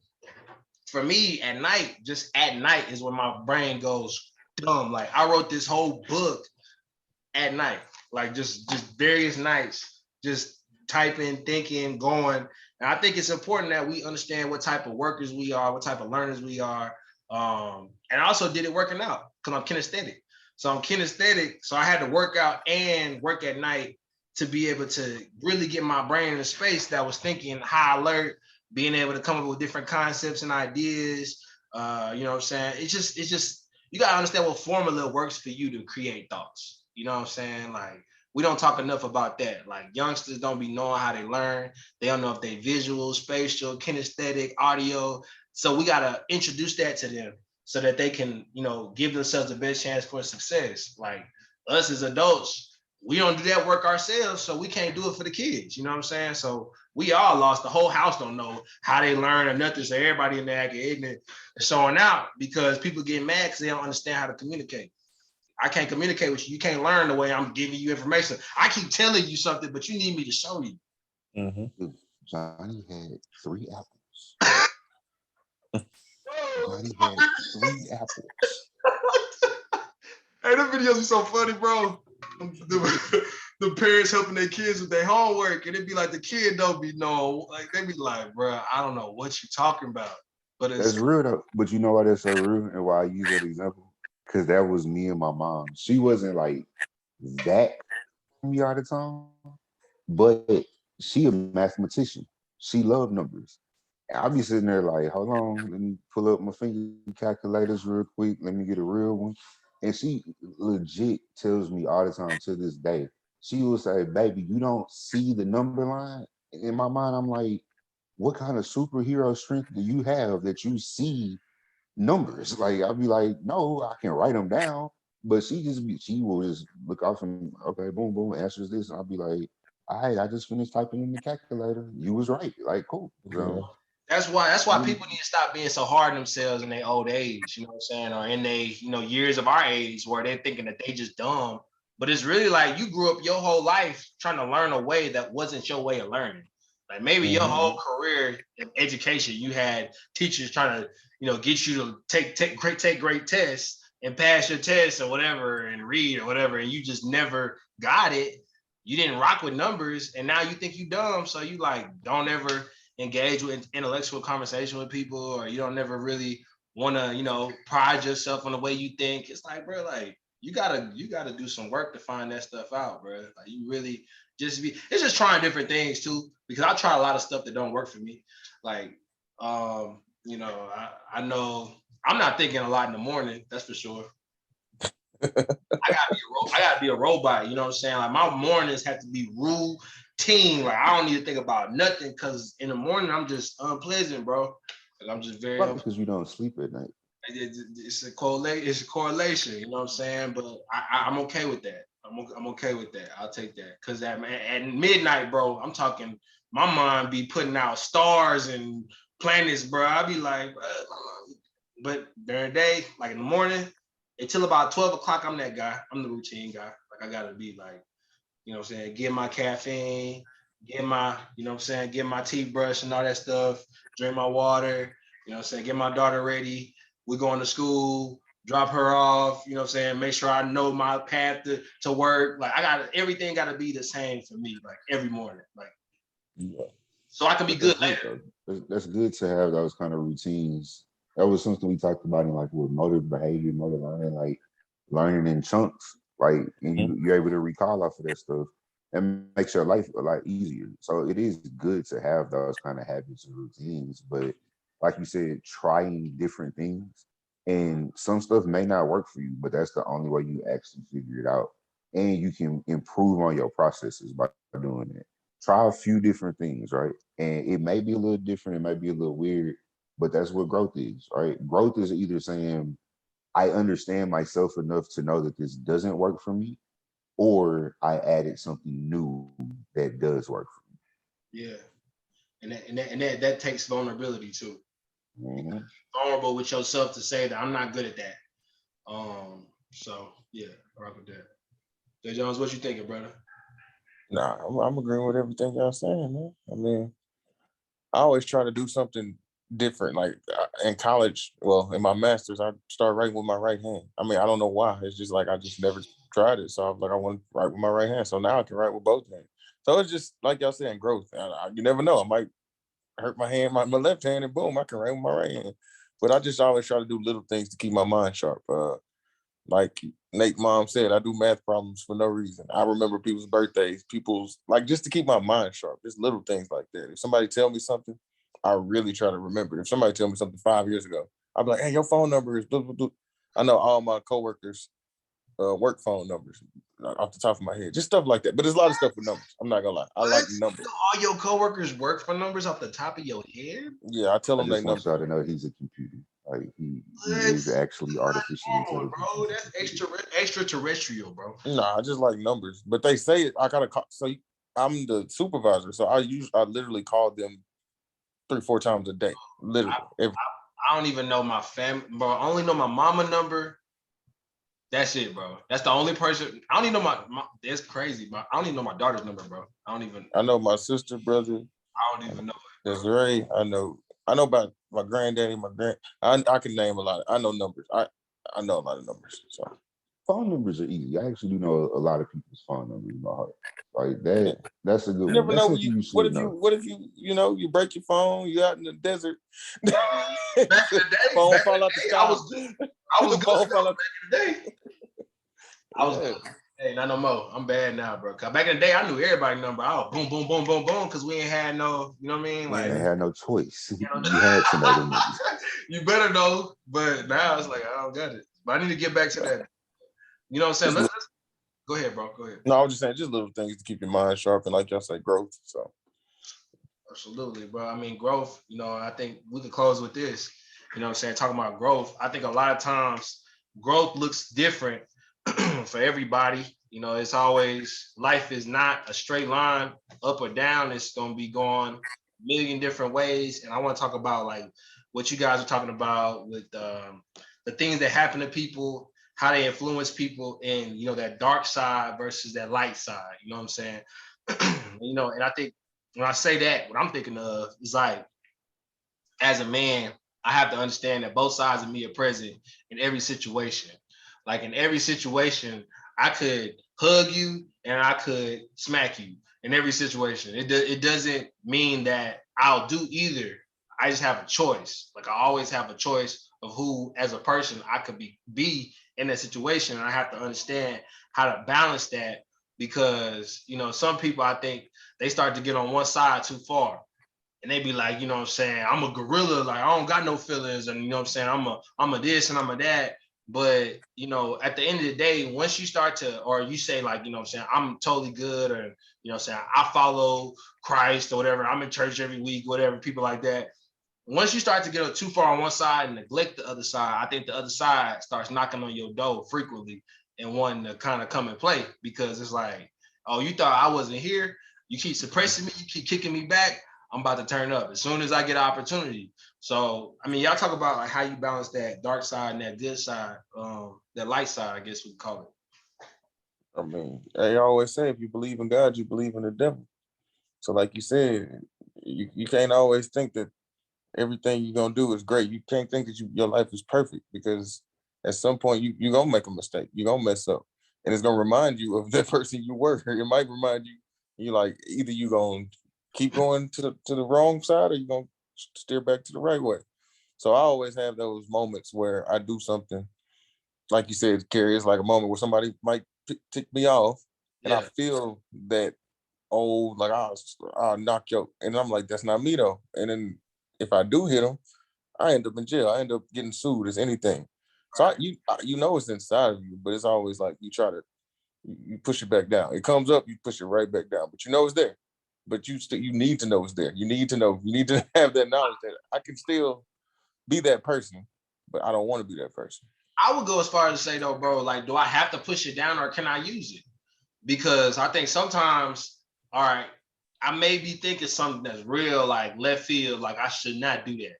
for me at night, just at night is when my brain goes dumb. Like I wrote this whole book at night, like just various nights, just typing, thinking, going. And I think it's important that we understand what type of workers we are, what type of learners we are. And I also did it working out because I'm kinesthetic. So I'm kinesthetic. So I had to work out and work at night to be able to really get my brain in a space that was thinking high alert, being able to come up with different concepts and ideas. You know what I'm saying? It's just you gotta understand what formula works for you to create thoughts. You know what I'm saying? Like we don't talk enough about that. Like youngsters don't be knowing how they learn. They don't know if they visual, spatial, kinesthetic, audio. So we gotta introduce that to them so that they can, you know, give themselves the best chance for success. Like us as adults, we don't do that work ourselves, so we can't do it for the kids. You know what I'm saying? So we all lost. The whole house don't know how they learn or nothing. So everybody in there acting ignorant and showing out because people get mad because they don't understand how to communicate. I can't communicate with you. You can't learn the way I'm giving you information. I keep telling you something, but you need me to show you. Johnny had 3 apples. Johnny had 3 apples. Hey, them videos are so funny, bro. The parents helping their kids with their homework, and it'd be like the kid don't be knowing. Like they be like, bro, I don't know what you talking about. But it's That's real though. But you know why that's so real and why I use that example? Because that was me and my mom. She wasn't like that me all the time, but she a mathematician. She loved numbers. I'll be sitting there like, hold on, let me pull up my finger calculators real quick. Let me get a real one. And she legit tells me all the time to this day. She will say, baby, you don't see the number line. In my mind, I'm like, what kind of superhero strength do you have that you see numbers? Like I'll be like, no, I can write them down. But she will just look off and okay, boom, boom, answers this. And I'll be like, all right, I just finished typing in the calculator. You was right. Like, cool. So, that's why people need to stop being so hard on themselves in their old age, you know what I'm saying? Or in their, you know, years of our age where they're thinking that they just dumb. But it's really like you grew up your whole life trying to learn a way that wasn't your way of learning. Like maybe your whole career in education, you had teachers trying to, you know, get you to take great tests and pass your tests or whatever and read or whatever, and you just never got it. you didn't rock with numbers, and now you think you dumb, so you like don't ever engage with intellectual conversation with people, or you don't never really want to, pride yourself on the way you think. It's like, bro, like you gotta do some work to find that stuff out, bro. Like you really it's just trying different things too, because I try a lot of stuff that don't work for me. Like, I know I'm not thinking a lot in the morning, that's for sure. I gotta be a robot, you know what I'm saying? Like my mornings have to be routine. Like I don't need to think about nothing, because in the morning I'm just unpleasant, bro. Like I'm just very Probably because you don't sleep at night. It's a correlation, you know what I'm saying? But I'm okay with that. I'm okay with that. I'll take that. Cause at midnight, bro, I'm talking, my mind be putting out stars and planets, bro. I be like, bro. But during the day, like in the morning, until about 12 o'clock, I'm that guy. I'm the routine guy. Like I gotta be like, you know what I'm saying, get my caffeine, get my, get my teeth brushed and all that stuff, drink my water, you know what I'm saying, get my daughter ready. We're going to school, drop her off, you know what I'm saying, make sure I know my path to work. Like everything gotta be the same for me, like every morning. Like, Yeah. So I can be good later. That's good to have those kind of routines. That was something we talked about in like with motor behavior, motor learning, like learning in chunks, like, and you're able to recall off of that stuff and makes your life a lot easier. So it is good to have those kind of habits and routines, but like you said, trying different things, and some stuff may not work for you, but that's the only way you actually figure it out. And you can improve on your processes by doing it. Try a few different things, right? And it may be a little different, it might be a little weird, but that's what growth is, right? Growth is either saying, I understand myself enough to know that this doesn't work for me, or I added something new that does work for me. Yeah. And that takes vulnerability too. Mm-hmm. Vulnerable with yourself to say that I'm not good at that. So yeah, rock with that. J.Jones, what you thinking, brother? Nah, I'm agreeing with everything y'all saying, man. I mean, I always try to do something different. Like in college, well, in my master's, I started writing with my right hand. I mean, I don't know why. It's just like I just never tried it. So I was like, I want to write with my right hand. So now I can write with both hands. So it's just like y'all saying, growth. You never know. I might hurt my hand, my left hand, and boom, I can write with my right hand. But I just always try to do little things to keep my mind sharp. Like Nate's mom said, I do math problems for no reason. I remember people's birthdays, like just to keep my mind sharp. Just little things like that. If somebody tell me something, I really try to remember it. If somebody tell me something 5 years ago, I'll be like, hey, your phone number is blah, blah, blah. I know all my coworkers' work phone numbers off the top of my head. Just stuff like that. But there's a lot of stuff with numbers. I'm not gonna lie. I like numbers. All your coworkers work for numbers off the top of your head? Yeah, I tell them they numbers. I just want y'all to know he's a computer. Like he is actually artificial intelligence. Bro, that's extraterrestrial, bro. Nah, I just like numbers. But they say it. I gotta call. So I'm the supervisor, so I literally call them 3-4 times a day. Literally. I don't even know my family, bro. I only know my mama number. That's it, bro. That's the only person. I don't even know my that's crazy, but I don't even know my daughter's number, bro. I know my sister, brother. I don't even know it. Desiree. I know about my granddaddy, I can name a lot. I know numbers. I know a lot of numbers. So phone numbers are easy. I actually do know a lot of people's phone numbers in my heart. Like that. Yeah. That's a good one. You never know. What if you break your phone? You out in the desert. Back in the day, phone fall out the sky. I was good back in the day. I was good. Hey, not no more. I'm bad now, bro. Cause back in the day, I knew everybody's number. I was boom, boom, boom, boom, boom. Cause we ain't had no, you know what I mean? Like, they had no choice. You had to know them. You better know. But now it's like I don't got it. But I need to get back to that. You know what I'm saying? Let's go ahead, bro. Go ahead. No, I was just saying, just little things to keep your mind sharp and, like y'all say, growth. So absolutely, bro. I mean, growth. I think we could close with this. You know what I'm saying? Talking about growth. I think a lot of times growth looks different for everybody. It's always, life is not a straight line up or down. It's going to be going a million different ways. And I want to talk about like what you guys are talking about with the things that happen to people, how they influence people, and, that dark side versus that light side. You know what I'm saying? And I think when I say that, what I'm thinking of is like, as a man, I have to understand that both sides of me are present in every situation. Like in every situation, I could hug you and I could smack you in every situation. It doesn't mean that I'll do either. I just have a choice. Like I always have a choice of who, as a person, I could be in that situation. And I have to understand how to balance that because some people I think they start to get on one side too far. And they be like, you know what I'm saying, I'm a gorilla, like I don't got no feelings, and you know what I'm saying, I'm a this and I'm a that. But at the end of the day, once you start to, or you say like, you know what I'm saying, I'm totally good, or you know what I'm saying, I follow Christ or whatever, I'm in church every week, whatever, people like that. Once you start to get too far on one side and neglect the other side, I think the other side starts knocking on your door frequently and wanting to kind of come and play because it's like, oh, you thought I wasn't here? You keep suppressing me, you keep kicking me back. I'm about to turn up as soon as I get an opportunity. So, I mean, y'all talk about like how you balance that dark side and that good side, that light side, I guess we call it. I mean, I always say, if you believe in God, you believe in the devil. So like you said, you can't always think that everything you're going to do is great. You can't think that your life is perfect because at some point you're going to make a mistake. You're going to mess up. And it's going to remind you of that person you were. It might remind you like either you're going to keep going to the wrong side or you're going to steer back to the right way. So I always have those moments where I do something, like you said, Kerry, it's like a moment where somebody might tick me off and I feel that, oh, like I'll knock you. And I'm like, that's not me though. And then if I do hit them, I end up in jail. I end up getting sued as anything. So Right. you know it's inside of you, but it's always like you try to you push it back down. It comes up, you push it right back down, but you know it's there. But you need to know it's there. You need to know. You need to have that knowledge that I can still be that person, but I don't want to be that person. I would go as far as to say though, bro, like, do I have to push it down or can I use it? Because I think sometimes, all right, I may be thinking something that's real, like left field, like I should not do that.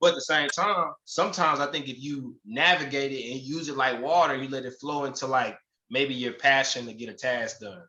But at the same time, sometimes I think if you navigate it and use it like water, you let it flow into like maybe your passion to get a task done.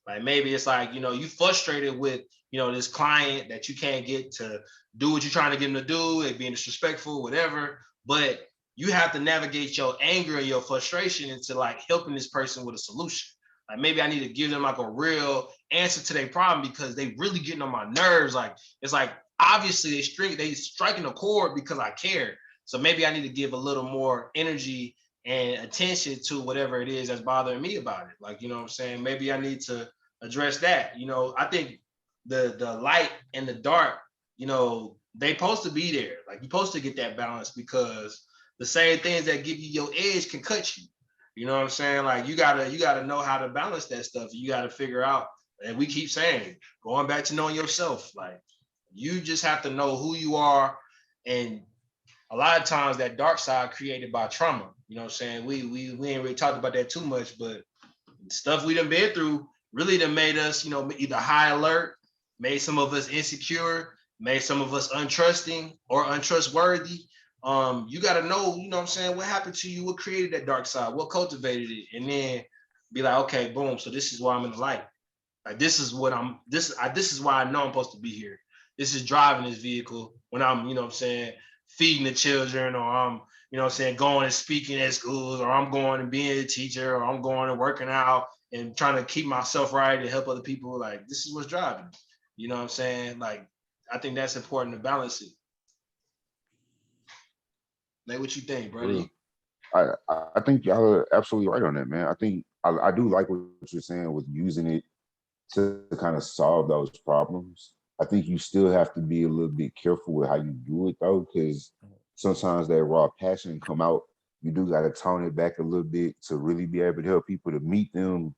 Like maybe it's like, you frustrated with, this client that you can't get to do what you're trying to get them to do, it being disrespectful, whatever. But you have to navigate your anger and your frustration into like helping this person with a solution. Like maybe I need to give them like a real answer to their problem because they really getting on my nerves. Like it's like obviously they striking a chord because I care. So maybe I need to give a little more energy and attention to whatever it is that's bothering me about it. Like, you know what I'm saying? Maybe I need to address that. I think the light and the dark, they supposed to be there. Like you're supposed to get that balance because the same things that give you your edge can cut you. You know what I'm saying? Like you gotta know how to balance that stuff. You gotta figure out, and we keep saying, going back to knowing yourself. Like you just have to know who you are. And a lot of times that dark side created by trauma. You know what I'm saying? We ain't really talked about that too much, but stuff we done been through really done made us, either high alert, made some of us insecure, made some of us untrusting or untrustworthy. You got to know, you know what I'm saying, what happened to you, what created that dark side, what cultivated it, and then be like, okay, boom, so this is why I'm in the light. Like this is what this is why I know I'm supposed to be here. This is driving this vehicle when I'm, you know what I'm saying, feeding the children, or I'm, you know what I'm saying, going and speaking at schools, or I'm going and being a teacher, or I'm going and working out and trying to keep myself right and help other people. Like this is what's driving. You know what I'm saying? Like I think that's important to balance it. Like what you think, brother? I think y'all are absolutely right on that, man. I think I do like what you're saying with using it to kind of solve those problems. I think you still have to be a little bit careful with how you do it though, because sometimes that raw passion come out. You do got to tone it back a little bit to really be able to help people to meet them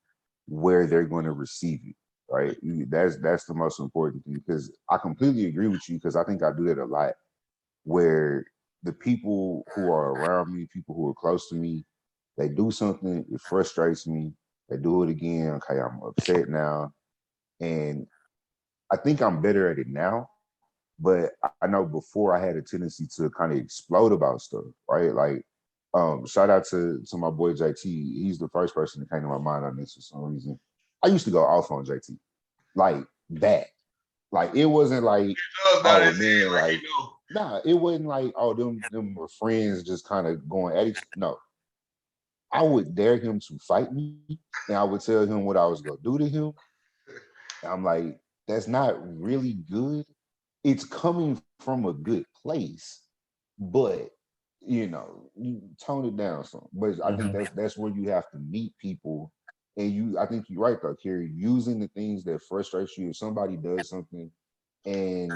where they're going to receive it. Right. That's the most important thing, because I completely agree with you, because I think I do that a lot, where the people who are around me, people who are close to me, they do something, it frustrates me. They do it again. Okay, I'm upset now. And I think I'm better at it now. But I know before I had a tendency to kind of explode about stuff, right? Like, shout out to my boy JT. He's the first person that came to my mind on this for some reason. I used to go off on JT like that. Like it wasn't like, oh man, like nah, it wasn't like, oh, them were friends just kind of going at each. No, I would dare him to fight me, and I would tell him what I was gonna do to him. And I'm like, that's not really good. It's coming from a good place, but you tone it down some. But I think that's where you have to meet people. And I think you're right though, Kerry, using the things that frustrate you. If somebody does something and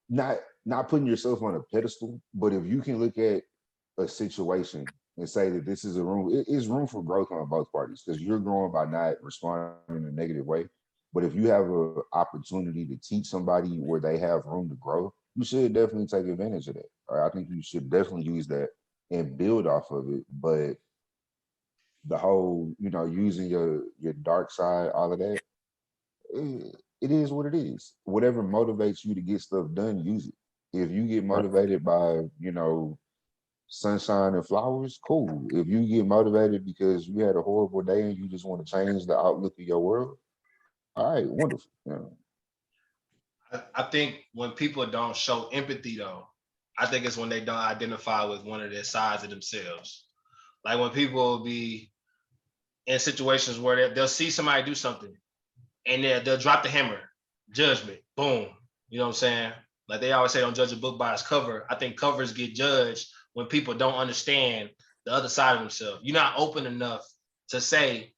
not putting yourself on a pedestal, but if you can look at a situation and say that this is a room, it is room for growth on both parties because you're growing by not responding in a negative way. But if you have an opportunity to teach somebody where they have room to grow, you should definitely take advantage of that. I think you should definitely use that and build off of it. But the whole, using your dark side, all of that, it is what it is. Whatever motivates you to get stuff done, use it. If you get motivated by, sunshine and flowers, cool. If you get motivated because you had a horrible day and you just want to change the outlook of your world, all right, wonderful. I think when people don't show empathy, though, I think it's when they don't identify with one of their sides of themselves. Like when people be in situations where they'll see somebody do something and they'll drop the hammer, judgment, boom. You know what I'm saying? Like they always say, don't judge a book by its cover. I think covers get judged when people don't understand the other side of themselves. You're not open enough to say,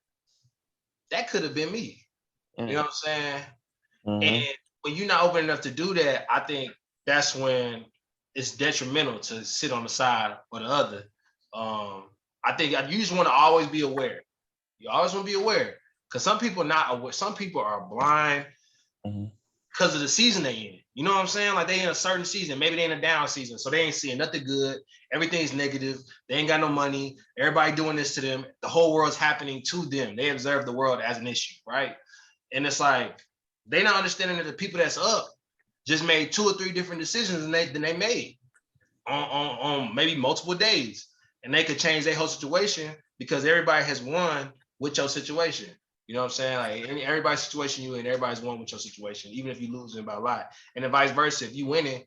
that could have been me. You know what I'm saying? And when you're not open enough to do that, I think that's when it's detrimental to sit on the side or the other. I think you just want to always be aware. You always want to be aware because some people are not aware. Some people are blind because of the season they in. You know what I'm saying? Like they in a certain season, maybe they in a down season, so they ain't seeing nothing good. Everything's negative. They ain't got no money. Everybody doing this to them. The whole world's happening to them. They observe the world as an issue, right? And it's like they not understanding that the people that's up just made 2 or 3 different decisions than they made on maybe multiple days, and they could change their whole situation because everybody has won with your situation. You know what I'm saying? Like everybody's situation you in, everybody's won with your situation, even if you losing by a lot. And then vice versa, if you winning,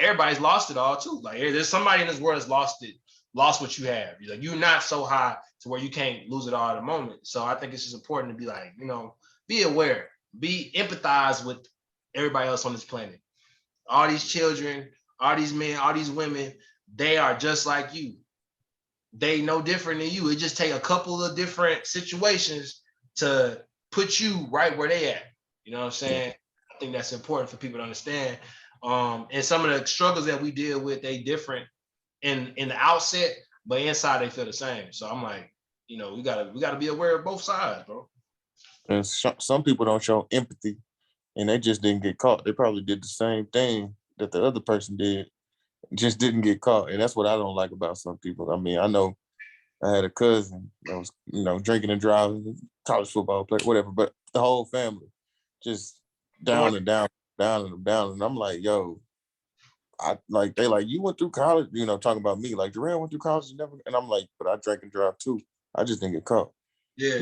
everybody's lost it all too. Like there's somebody in this world that's lost what you have. You're not so high to where you can't lose it all at the moment. So I think it's just important to be like, be aware, be empathize with everybody else on this planet. All these children, all these men, all these women, they are just like you. They no different than you. It just take a couple of different situations to put you right where they at. You know what I'm saying? I think that's important for people to understand. And some of the struggles that we deal with, they different in the outset, but inside they feel the same. So I'm like, we gotta be aware of both sides, bro. And some people don't show empathy, and they just didn't get caught. They probably did the same thing that the other person did, just didn't get caught. And that's what I don't like about some people. I mean, I know I had a cousin that was, drinking and driving, college football player, whatever, but the whole family just down and down, down and down. And I'm like, yo, they like, you went through college, talking about me, like Durant went through college and never, and I'm like, but I drank and drive too. I just didn't get caught. Yeah.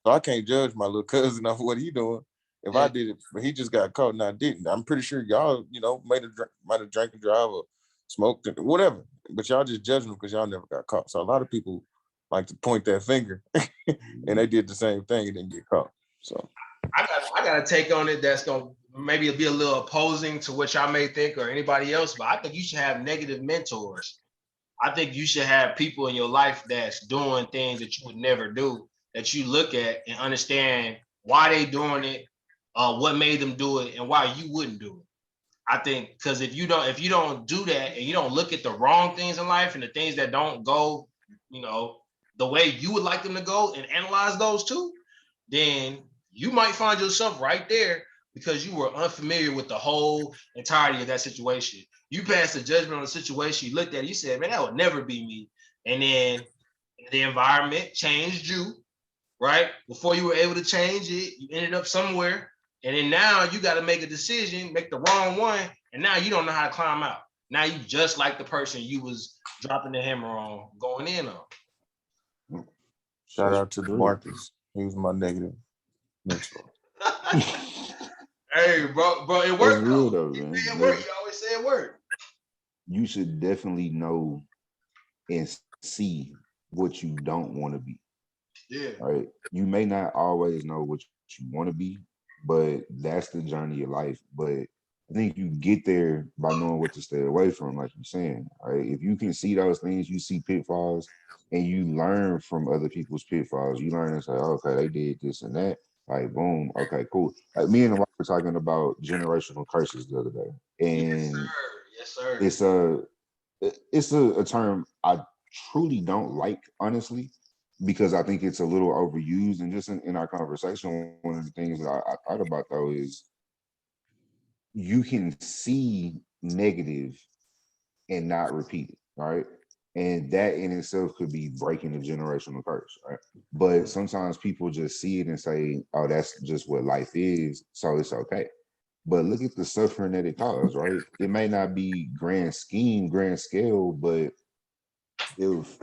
So I can't judge my little cousin off what he doing. If I did it, but he just got caught and I didn't. I'm pretty sure y'all, might have drank and drive or smoked it, whatever. But y'all just judging them because y'all never got caught. So a lot of people like to point that finger, and they did the same thing and didn't get caught. So I got a take on it that's gonna maybe be a little opposing to what y'all may think or anybody else, but I think you should have negative mentors. I think you should have people in your life that's doing things that you would never do, that you look at and understand why they doing it, what made them do it, and why you wouldn't do it. I think because if you don't do that and you don't look at the wrong things in life and the things that don't go, the way you would like them to go and analyze those too, then you might find yourself right there because you were unfamiliar with the whole entirety of that situation. You passed a judgment on the situation, you looked at it, you said, man, that would never be me. And then the environment changed you, right? Before you were able to change it, you ended up somewhere. And then now you got to make a decision, make the wrong one. And now you don't know how to climb out. Now you just like the person you was dropping the hammer on, going in on. Shout out to Marcus. He was my negative mentor. Hey, bro, it worked. That's real though, man. It worked. You always say it worked. You should definitely know and see what you don't want to be. Yeah. Right? You may not always know what you want to be, but that's the journey of life. But I think you get there by knowing what to stay away from, like you're saying. Right? If you can see those things, you see pitfalls, and you learn from other people's pitfalls. You learn and say, oh, okay, they did this and that. Like, boom, okay, cool. Like me and the wife were talking about generational curses the other day, Yes, and sir. Yes, sir. it's a term I truly don't like, honestly, because I think it's a little overused. And just in our conversation, one of the things that I thought about though is you can see negative and not repeat it, right? And that in itself could be breaking a generational curse, right? But sometimes people just see it and say, oh, that's just what life is, so it's okay. But look at the suffering that it caused, right? It may not be grand scheme, grand scale, but if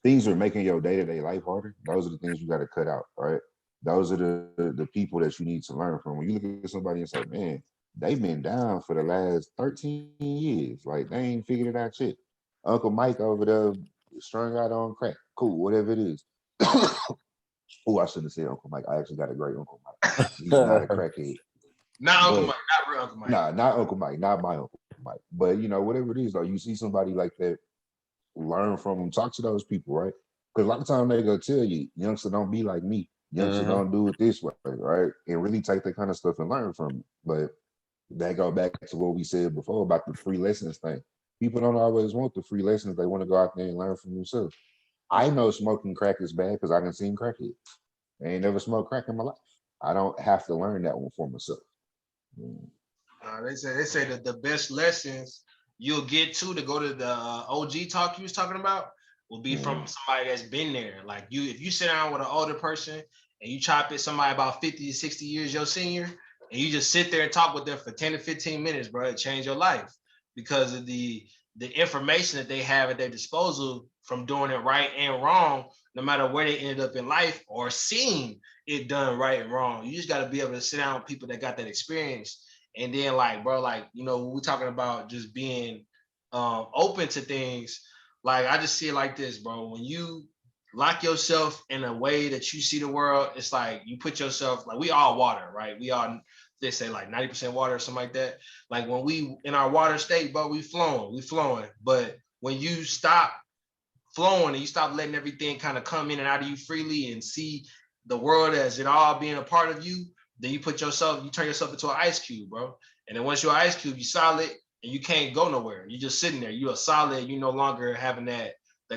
things are making your day-to-day life harder, those are the things you got to cut out, right? Those are the people that you need to learn from. When you look at somebody and say, man, they've been down for the last 13 years. Like, they ain't figured it out yet. Uncle Mike over there strung out on crack. Cool, whatever it is. Oh, I shouldn't have said Uncle Mike. I actually got a great Uncle Mike. He's not a crackhead. Not Uncle But Mike, not real Uncle Mike. nah, not Uncle Mike, not my Uncle Mike. But whatever it is, though, you see somebody like that, learn from them, talk to those people, right? Because a lot of times they go tell you, youngster, don't be like me. Youngster, don't do it this way, right? And really take that kind of stuff and learn from it. But that go back to what we said before about the free lessons thing. People don't always want the free lessons. They want to go out there and learn from themselves. I know smoking crack is bad because I didn't see crackheads. I ain't never smoked crack in my life. I don't have to learn that one for myself. They say that the best lessons you'll get to go to the OG talk you was talking about will be from somebody that's been there. Like if you sit down with an older person and you chop it somebody about 50 to 60 years your senior, and you just sit there and talk with them for 10 to 15 minutes, bro, it changed your life because of the information that they have at their disposal from doing it right and wrong, no matter where they ended up in life or seeing it done right and wrong. You just got to be able to sit down with people that got that experience. And then, like, bro, like, when we're talking about just being open to things, like, I just see it like this, bro. When you lock yourself in a way that you see the world, it's like you put yourself, like, we all water, right? We all, they say like 90% water or something like that. Like, when we in our water state, bro, we flowing. But when you stop flowing and you stop letting everything kind of come in and out of you freely and see the world as it all being a part of you, then you turn yourself into an ice cube, bro. And then once you're an ice cube, you're solid and you can't go nowhere. You're just sitting there. You're a solid. You no longer having that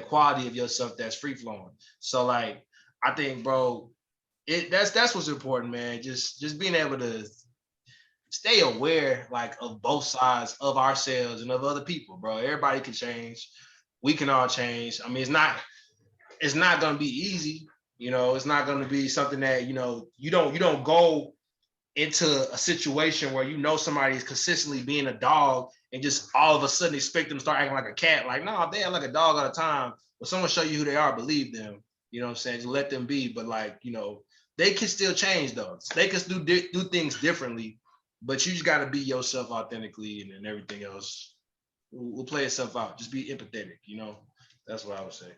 quality of yourself that's free flowing. So, like, I think, bro, that's what's important, man. Just being able to stay aware, like, of both sides of ourselves and of other people, bro. Everybody can change. We can all change. I mean, it's not gonna be easy. It's not gonna be something that you don't go into a situation where somebody is consistently being a dog and just all of a sudden expect them to start acting like a cat. Like, no, they act like a dog all the time. When someone show you who they are, believe them. You know what I'm saying? Just let them be. But, like, they can still change though. They can do things differently, but you just got to be yourself authentically, and then everything else will play itself out. Just be empathetic. That's what I would say.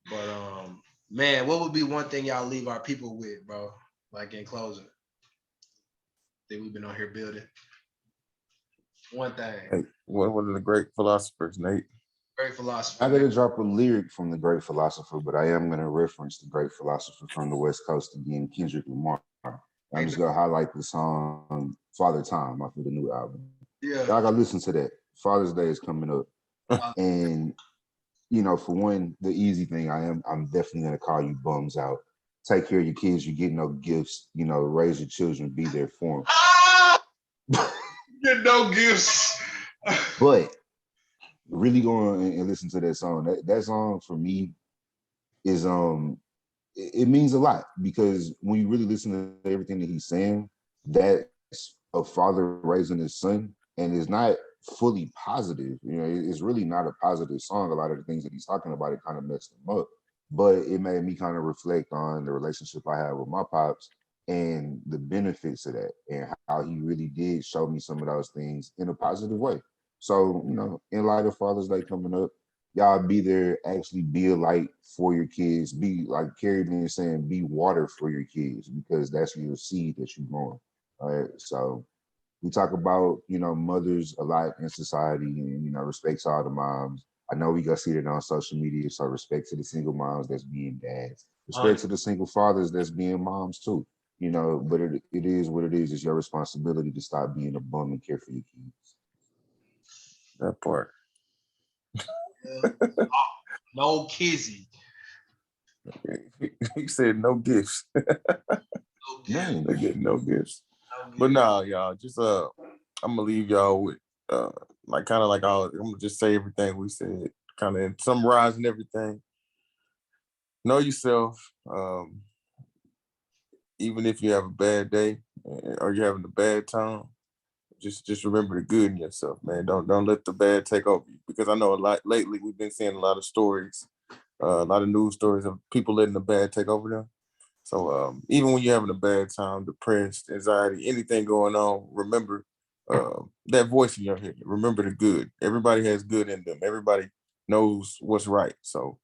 But man, what would be one thing y'all leave our people with, bro? Like, in closing, that we've been on here building. One thing. Hey, one of the great philosophers, Nate. Great philosopher. I gotta drop a lyric from the great philosopher, but I am gonna reference the great philosopher from the West Coast again, Kendrick Lamar. I'm just gonna highlight the song "Father Time" off of the new album. Yeah. Y'all gotta listen to that. Father's Day is coming up, and for one, the easy thing, I'm definitely gonna call you bums out. Take care of your kids. You get no gifts. Raise your children. Be there for them. Get no gifts. But really go and listen to that song. That song for me is it means a lot, because when you really listen to everything that he's saying, that's a father raising his son, and it's not fully positive. It's really not a positive song. A lot of the things that he's talking about, it kind of messed him up. But it made me kind of reflect on the relationship I have with my pops and the benefits of that, and how he really did show me some of those things in a positive way. So, in light of Father's Day coming up, y'all be there, actually be a light for your kids. Be like Carrie been saying, be water for your kids because that's your seed that you're growing. All right. So we talk about, mothers a lot in society and, respect to all the moms. I know we got see it on social media. So respect to the single moms that's being dads. Respect to the single fathers that's being moms too. But it is what it is. It's your responsibility to stop being a bum and care for your kids. That part. No kizzy. He said no gifts. Man, They get no gifts. But nah, y'all, just I'm gonna leave y'all with I'm gonna just say everything we said, kind of summarizing everything. Know yourself. Even if you have a bad day or you're having a bad time, just remember the good in yourself, man. Don't let the bad take over you. Because I know a lot lately we've been seeing a lot of stories, a lot of news stories of people letting the bad take over them. So even when you're having a bad time, depressed, anxiety, anything going on, remember that voice in your head. Remember the good. Everybody has good in them. Everybody knows what's right. So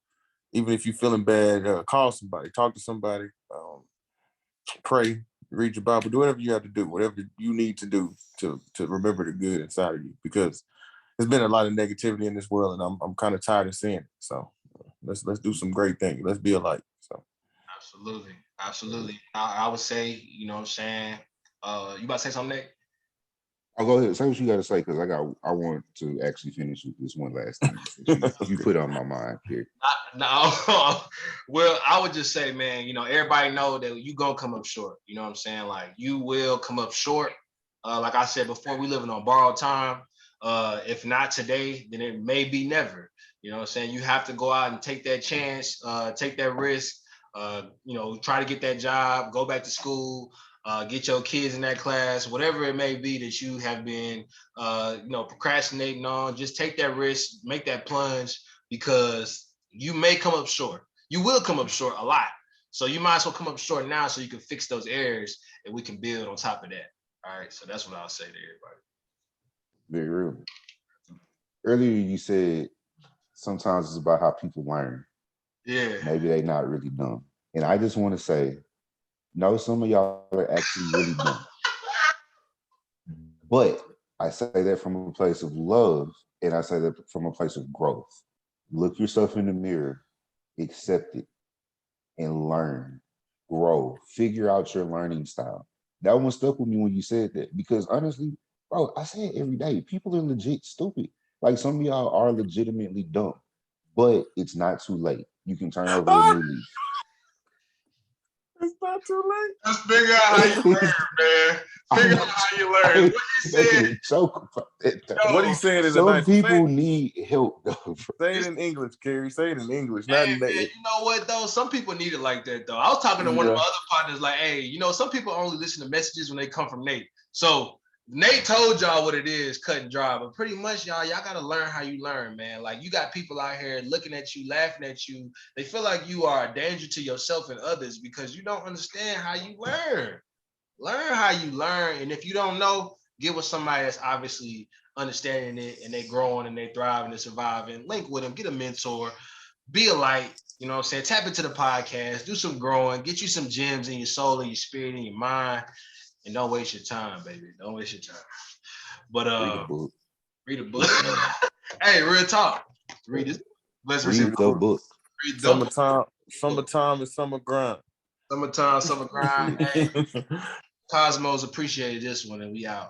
even if you're feeling bad, call somebody, talk to somebody, pray, read your Bible, do whatever you have to do, whatever you need to do to remember the good inside of you. Because there's been a lot of negativity in this world, and I'm kind of tired of seeing it. So let's do some great things. Let's be a light. So. Absolutely. I would say, you know what I'm saying? You about to say something, Nick? I'll go ahead. Say what you got to say because I want to actually finish with this one last thing that you put on my mind here. No. Well, I would just say, man, everybody know that you gonna come up short. You know what I'm saying? Like you will come up short. Like I said before, we living on borrowed time. If not today, then it may be never. You know what I'm saying? You have to go out and take that chance, take that risk. Try to get that job, go back to school, get your kids in that class, whatever it may be that you have been, procrastinating on. Just take that risk, make that plunge, because you may come up short. You will come up short a lot. So you might as well come up short now so you can fix those errors and we can build on top of that. All right. So that's what I'll say to everybody. Very real. Earlier you said sometimes it's about how people learn. Yeah. Maybe they're not really dumb. And I just want to say, no, some of y'all are actually really dumb. But I say that from a place of love, and I say that from a place of growth. Look yourself in the mirror, accept it, and learn, grow, figure out your learning style. That one stuck with me when you said that, because honestly, bro, I say it every day. People are legit stupid. Like some of y'all are legitimately dumb, but it's not too late. You can turn over a new leaf. It's not too late. Just figure out how you learn, man. Figure out how you learn. What he said. What he said is some people need help, though. Say it in English, Kerry. Say it in English. Hey, man, you know what though? Some people need it like that though. I was talking to one of my other partners, like, hey, some people only listen to messages when they come from Nate. So Nate told y'all what it is, cut and dry, but pretty much y'all gotta learn how you learn, man. Like you got people out here looking at you, laughing at you. They feel like you are a danger to yourself and others because you don't understand how you learn. Learn how you learn, and if you don't know, get with somebody that's obviously understanding it and they growing and they thriving and surviving. Link with them, get a mentor, be a light. You know what I'm saying? Tap into the podcast, do some growing, get you some gems in your soul and your spirit and your mind. And don't waste your time, baby. Don't waste your time. But read a book. Hey, real talk. Read it. Let's read the book. Read the Summertime is summer grind. Summertime, summer grind. Hey, Cosmos appreciated this one, and we out.